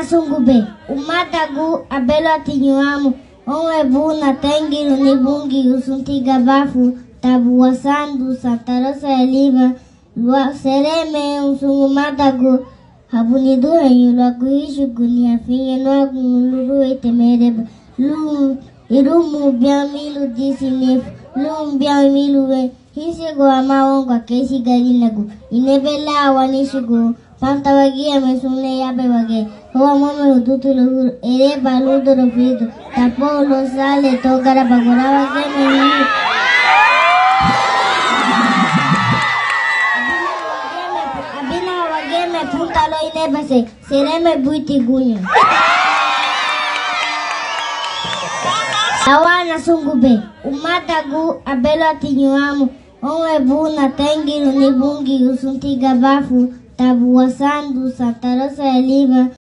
Awana sungube, umatagu abelo atinyuamu, onwebu na tengiru nibungi usuntiga bafu, tabu sandu santarosa elima, lua sereme usungumatagu, habunidu enyulwa kuhishu kuniafinye noa kumuluru etemereba, irumu biamilu disinef, biamilu hisigo amaonga kesi galinagu, inebela awanishigo, Pantawagia mesune yabe wage, hoa mome ututulu ere baludo rofido, tapo lo sale togara bagora wage meni. Abina wage me punta lo inebase, sereme buiti gunyo. Awana sungube, umatagu abelo atinyuamu, onwebu na tengiru nibungi usuntiga bafu, tabu sandu santarosa elima